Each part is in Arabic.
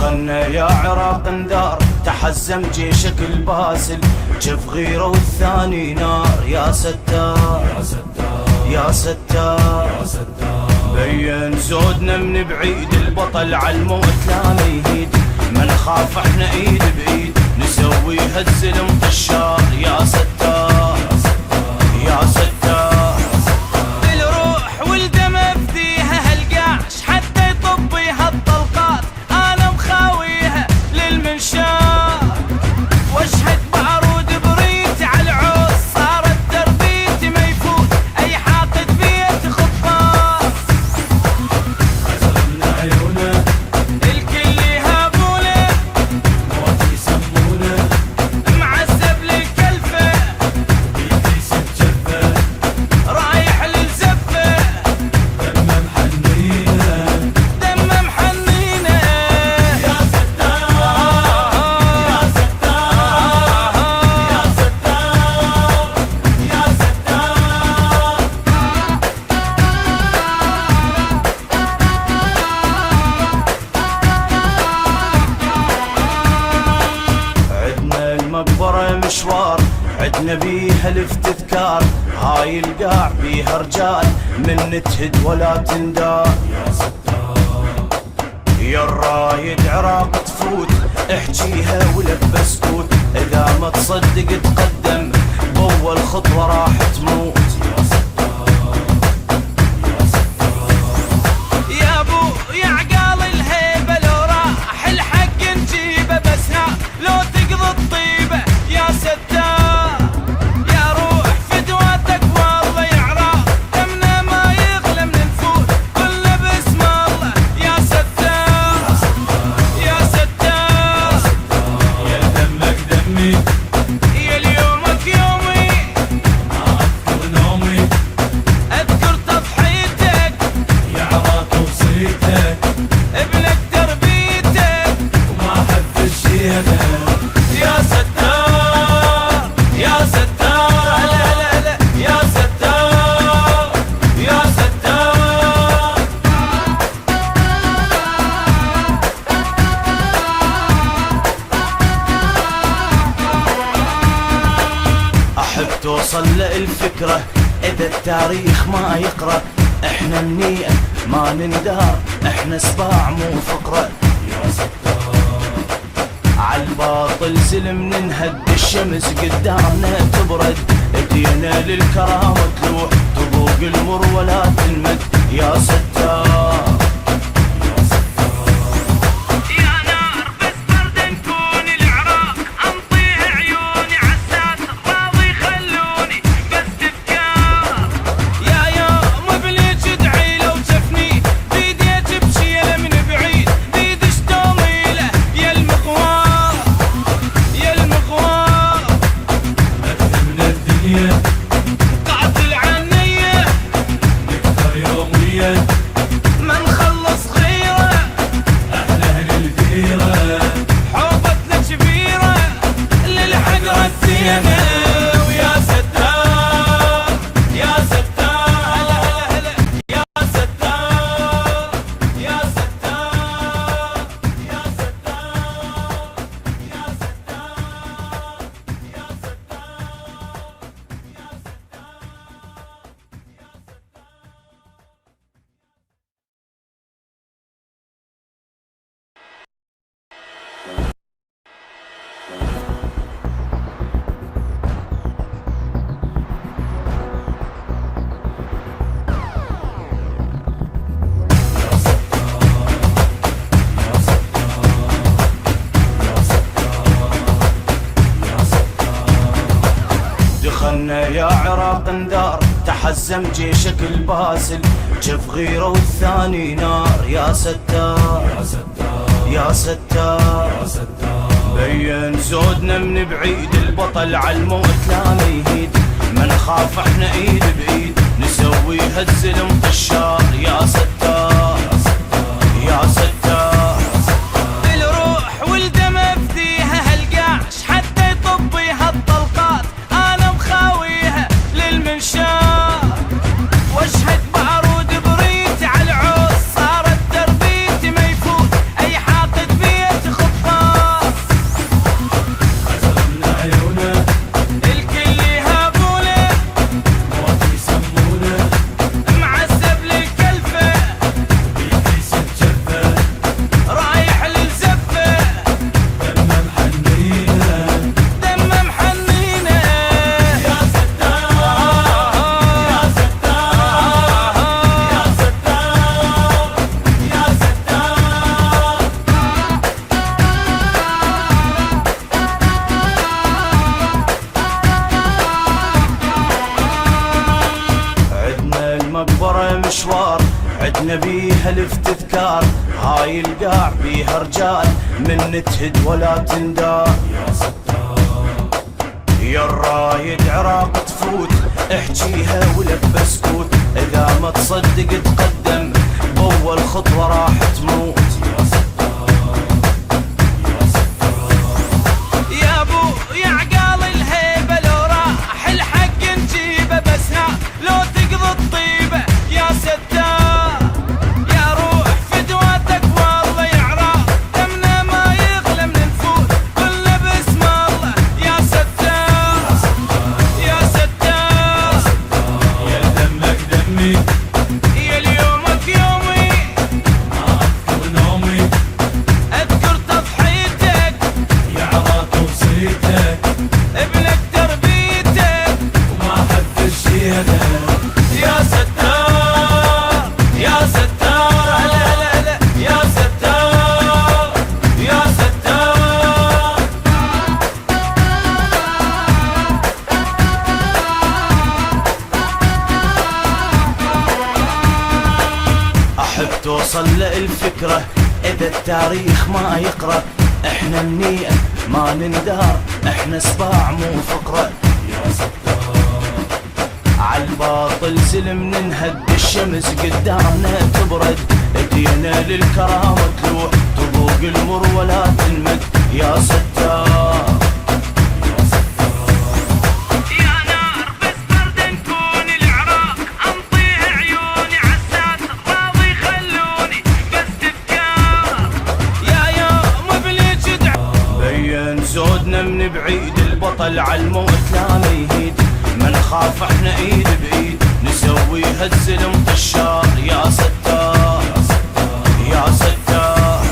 دخلنا يا عراق ندار، تحزم جيشك الباسل، جف غيره والثاني نار. يا ستار يا ستار يا ستار يا ستار، بين زودنا من بعيد، البطل عالموت لا ما يهيد، ما نخاف احنا ايد بايد، نسويها الزلم طشار. يا ستار يا ستار، الروح والدم افديها هالقاش، حتى يطبيها الطلقات انا مخاويها للمنشار. واشهد بعرود بريت على العوز، صارت دربيتي ما يفوت اي حاقد بيت خطار. خزرنا عيونه الكل يهابونه، موت يسمونه، معذب للكلفه، بيتي سجفه، رايح للزفه، دمه محنينه، دمه محنينه. يا ستار يا ستار يا ستار يا ستار. عدنا المقبرة مشوار، عدنا بيها الافتذكار، هاي القاع بيها رجال من تهد ولا تندار. يا ستار يا الرايد عراق تفوت، احجيها ولبس كوت، اذا ما تصدق تقدم بأول خطوة راح تموت. يا ستار يا ستار، يا ابو يا عقال الهيبه، لو راح الحق نجيبه، بس ها لو تقضي الطيبه. يا ستار يا روح فدواتك والله يا عراق، دمنا ما يغلى من الفوت كله باسم الله. يا ستار يا ستار، يا دمك دمي يا اليومك يومي، ما اذكر نومي، اذكر تضحيتك، يا عراق وصيتك، ابنك تربيتك، وما حد الشيخة. يا ستار يا ستار، لا لا لا يا ستار يا ستار. احب توصل للفكرة اذا التاريخ ما يقرأ، احنا منيئة ما نندار، احنا سباع مو فقرة. يا ستار عالباطل زلم ننهد، الشمس قدامنا تبرد، ايدينا للكرامة تلوح، تذوق المر ولا تنمد. يا ستار يا ستار، يا نار بس برد نكون العراق، انطيه عيوني عالساتر راضي خلوني بس تفكار. يا يوم ابليج ادعي لو شفني، بيدي بشيله من بعيد، بيد شتومي له يا المغوار يا المغوار. أكثر من الدنيا قاتل عنية نكثر يوميا، ما نخلص غيره، احلى اهل الديرة، حوضتنا كبيرة للحق ردينا. ويا ستار يا ستار، هلا هلا يا ستار يا ستار يا ستار يا ستار يا دخلنا يا عراق ندار، تحزم جيشك الباسل، جف غيره والثاني نار. يا ستار يا ستار يا ستار يا ستار، بين زودنا من بعيد، البطل عالموت لا ما يهيد، ما نخاف احنا ايد بايد، نسويها الزلم طشار. يا ستار يا ستار، الروح والدم افديها هالقاش، حتى يطبيها الطلقات انا مخاويها للمنشار. واشهد بعرود بريت على العوز، صارت دربيتي ما يفوت اي حاقد بيت عدنا بيها الافتذكار، هاي القاع بيها رجال من نتهد ولا تندار. يا ستار يا الرايد عراق تفوت، احجيها ولا سكوت، اذا ما تصدق تقدم بأول خطوة راح تموت. يا ستار يا ستار يا ابو يا عقال الهيبة، لو راح الحق نجيبه، بس لو تقضي الطيبة يا ستار. يا روح فدواتك والله يا عراق، دمنا ما يغلى من نفوت كلنا باسم الله. يا ستار يا ستار يا دمك دمي يا اليومك يومي، ما اذكر نومي، اذكر تضحيتك يا عراق وصيتك، ابنك تربيتك وما حد شيلك. يا ستار يا ستار، لا لا لا يا ستار يا ستار. احب توصل للفكرة اذا التاريخ ما يقرأ، احنا منيئة ما نندار، احنا سباع مو فقرة. يا ستار عالباطل سلم ننهد، الشمس قدامنا تبرد، ايدينا للكرامة تلوح، تذوق المر ولا تنمد. يا ستار يا نار بس برد نكون العراق، انطيه عيوني عالساتر راضي خلوني بس تفكار. يا يوم بلي جدع بين زودنا من بعيد، البطل عالموت لا ما يهيد، ما نخاف احنا ايد بايد، نسويها الزلم طشار. يا ستار يا ستار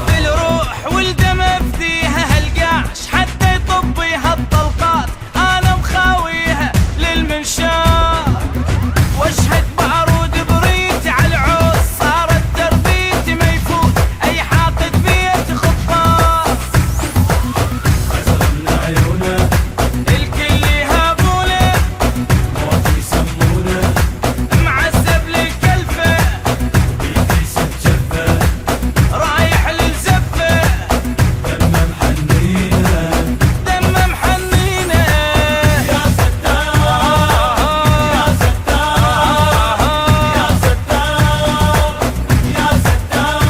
بالروح والدم افديها، هالقاش حتى يطبيها الطلقات انا مخاويها للمنشار. واشهد بعرود بريت عالعوز، صارت تربيتي ما يفوت اي حاطط بيت خطاف. غزلنا عيونه، الكل يهابونه موت يسمونه، معذب للكلفه بيقيس الجفه، رايح للزفه دمه محنينه. دمه محنينه. يا ستار يا ستار يا ستار يا ستار.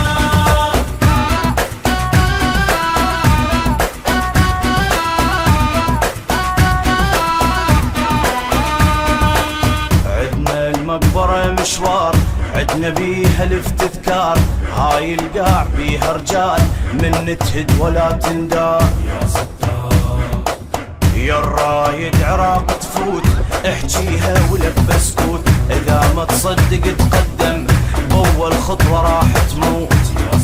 عدنا المقبرة مشوار، عدنا بيها الافتذكار، هاي القاع بيها رجال من نتهد ولا تندار. يا ستار يا الرايد عراق تفوت، احجيها ولا سكوت، اذا ما تصدق تقدم بأول خطوة راح تموت. يا